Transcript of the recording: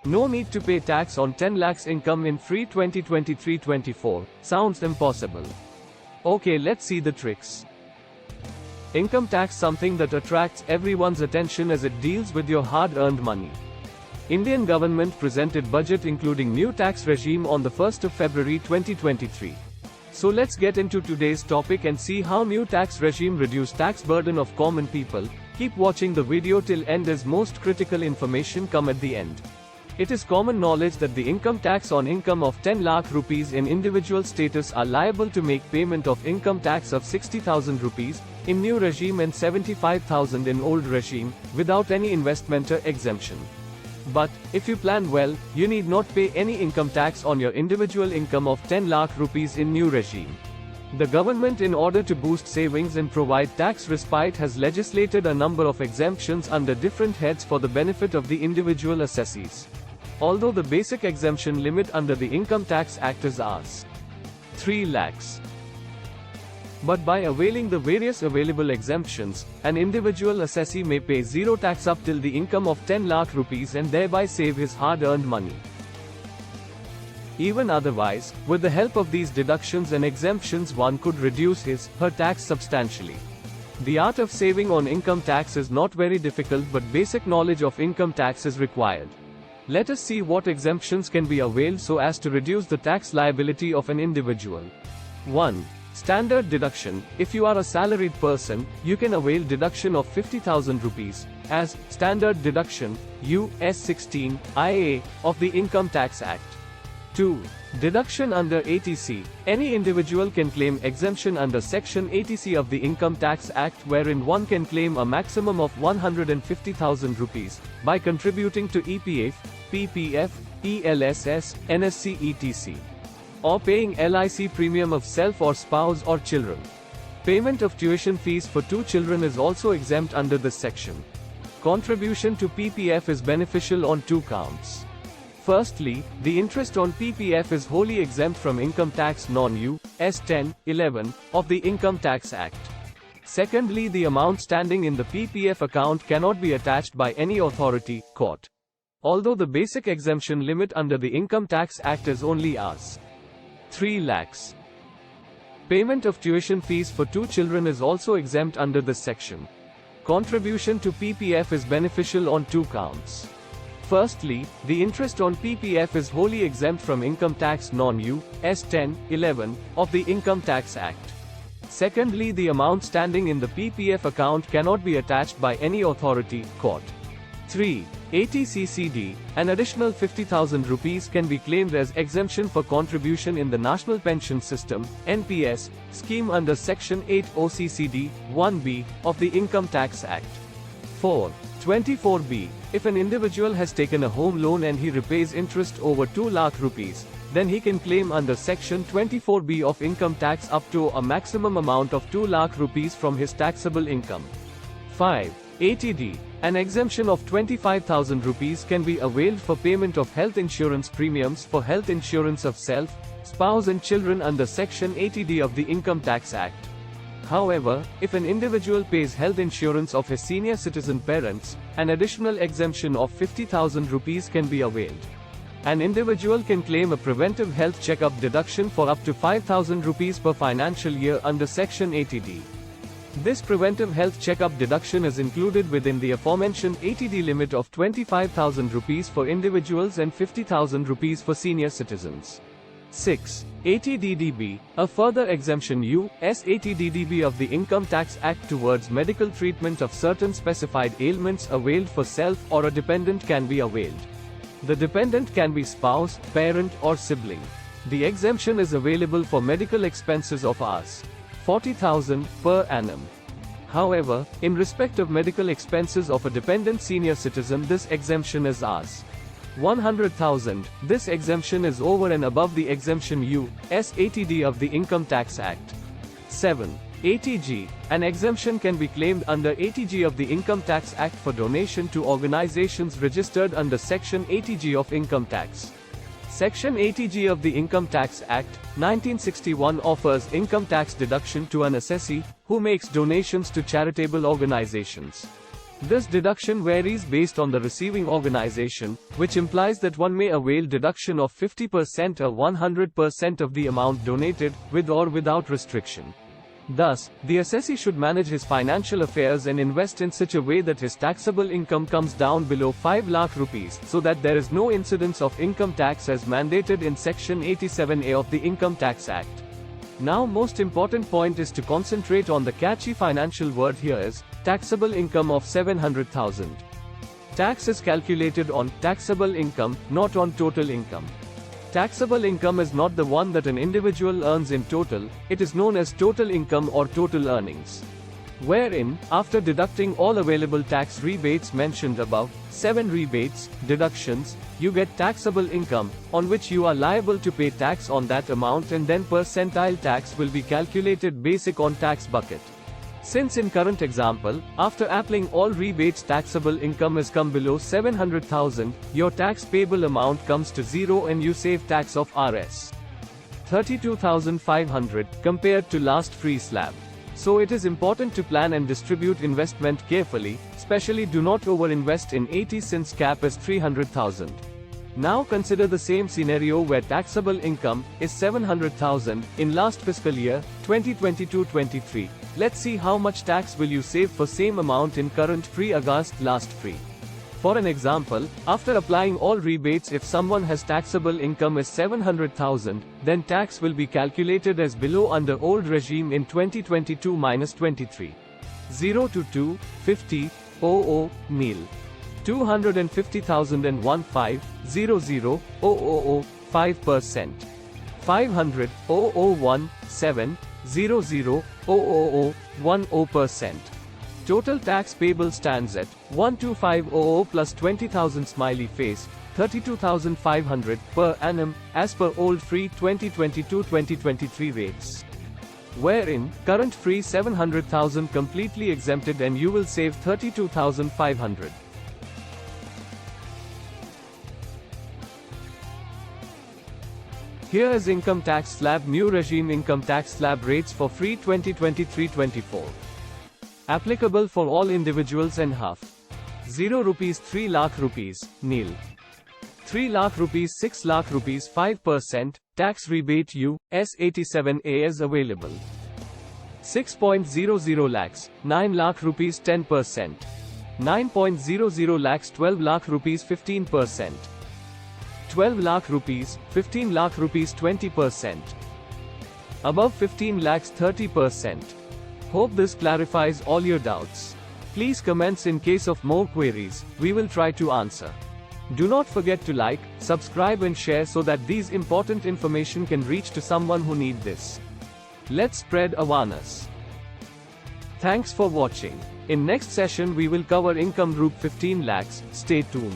No need to pay tax on 10 lakhs income in free 2023-24. Sounds impossible. Okay, let's see the tricks. Income tax, something that attracts everyone's attention as it deals with your hard-earned money. Indian government presented budget including new tax regime on the 1st of February 2023. So let's get into today's topic and see how new tax regime reduce tax burden of common people. Keep watching the video till end as most critical information come at the end. It is common knowledge that the income tax on income of 10 lakh rupees in individual status are liable to make payment of income tax of 60,000 rupees in new regime and 75,000 in old regime, without any investment or exemption. But, if you plan well, you need not pay any income tax on your individual income of 10 lakh rupees in new regime. The government, in order to boost savings and provide tax respite, has legislated a number of exemptions under different heads for the benefit of the individual assessees. Although the basic exemption limit under the Income Tax Act is Rs. 3 lakhs. But by availing the various available exemptions, an individual assessee may pay zero tax up till the income of 10 lakh rupees and thereby save his hard-earned money. Even otherwise, with the help of these deductions and exemptions, one could reduce his/her tax substantially. The art of saving on income tax is not very difficult, but basic knowledge of income tax is required. Let us see what exemptions can be availed so as to reduce the tax liability of an individual. 1. Standard deduction. If you are a salaried person, you can avail deduction of 50,000 rupees as standard deduction US 16 IA of the Income Tax Act. 2. Deduction under ATC. Any individual can claim exemption under Section ATC of the Income Tax Act, wherein one can claim a maximum of 150,000 rupees by contributing to EPF, PPF, ELSS, NSC etc. or paying LIC premium of self or spouse or children. Payment of tuition fees for 2 children is also exempt under this section. Contribution to PPF is beneficial on 2 counts. Firstly, the interest on PPF is wholly exempt from income tax non-US 10(11) of the Income Tax Act. Secondly, the amount standing in the PPF account cannot be attached by any authority, court. Although the basic exemption limit under the Income Tax Act is only Rs. 3 lakhs. Payment of tuition fees for 2 children is also exempt under this section. Contribution to PPF is beneficial on 2 counts. Firstly, the interest on PPF is wholly exempt from income tax non-US 10(11) of the Income Tax Act. Secondly, the amount standing in the PPF account cannot be attached by any authority, court. 3. ATCCD, an additional 50,000 rupees can be claimed as exemption for contribution in the National Pension System (NPS) scheme under Section 8 OCCD 1B of the Income Tax Act. 4. 24B. If an individual has taken a home loan and he repays interest over 2 lakh rupees, then he can claim under Section 24B of income tax up to a maximum amount of 2 lakh rupees from his taxable income. 5. ATD. An exemption of 25,000 rupees can be availed for payment of health insurance premiums for health insurance of self, spouse and children under Section ATD of the Income Tax Act. However, if an individual pays health insurance of his senior citizen parents, an additional exemption of 50,000 rupees can be availed. An individual can claim a preventive health checkup deduction for up to 5,000 rupees per financial year under Section ATD. This preventive health checkup deduction is included within the aforementioned ATD limit of 25,000 rupees for individuals and 50,000 rupees for senior citizens. 6. ATDDB, a further exemption US ATDDB of the Income Tax Act towards medical treatment of certain specified ailments availed for self or a dependent can be availed. The dependent can be spouse, parent or sibling. The exemption is available for medical expenses of Rs. 40,000 per annum. However, in respect of medical expenses of a dependent senior citizen, this exemption is Rs. 100,000. This exemption is over and above the exemption US ATD of the Income Tax Act. 7. ATG. An exemption can be claimed under ATG of the Income Tax Act for donation to organizations registered under Section ATG of Income Tax. Section ATG of the Income Tax Act, 1961 offers income tax deduction to an assessee who makes donations to charitable organizations. This deduction varies based on the receiving organization, which implies that one may avail deduction of 50% or 100% of the amount donated, with or without restriction. Thus, the assessee should manage his financial affairs and invest in such a way that his taxable income comes down below 5 lakh rupees, so that there is no incidence of income tax as mandated in Section 87A of the Income Tax Act. Now, most important point is to concentrate on the catchy financial word here is taxable income of 700,000. Tax is calculated on taxable income, not on total income. Taxable income is not the one that an individual earns in total, it is known as total income or total earnings. Wherein, after deducting all available tax rebates mentioned above, 7 rebates, deductions, you get taxable income, on which you are liable to pay tax on that amount, and then percentile tax will be calculated basic on tax bucket. Since in current example, after applying all rebates taxable income has come below 700,000, your tax payable amount comes to 0 and you save tax of Rs. 32,500, compared to last free slab. So it is important to plan and distribute investment carefully, especially do not over-invest in 80 since cap is 300,000. Now consider the same scenario where taxable income is 700,000 in last fiscal year, 2022-23. Let's see how much tax will you save for same amount in current free against last free. For an example, after applying all rebates, if someone has taxable income is 700,000, then tax will be calculated as below under old regime in 2022-23. 0 to 2, 50, 00, nil. 250,000 and 15, 00, 000, 5%. 500, 001, 7, 00, 000, 10%. Total tax payable stands at 12500 plus 20,000 smiley face, 32,500 per annum, as per old free 2022-2023 rates. Wherein, current free 700,000 completely exempted and you will save 32,500. Here is income tax slab new regime income tax slab rates for free 2023-24. Applicable for all individuals and half. 0 rupees 3 lakh rupees, nil. 3 lakh rupees 6 lakh rupees 5%, tax rebate U.S. 87A is available. 6.00 lakhs, 9 lakh rupees 10%. 9.00 lakhs 12 lakh rupees 15%. 12 lakh rupees, 15 lakh rupees 20%. Above 15 lakhs 30%. Hope this clarifies all your doubts. Please comments in case of more queries, we will try to answer. Do not forget to like, subscribe and share so that these important information can reach to someone who need this. Let's spread awareness. Thanks for watching. In next session we will cover income group 15 lakhs, stay tuned.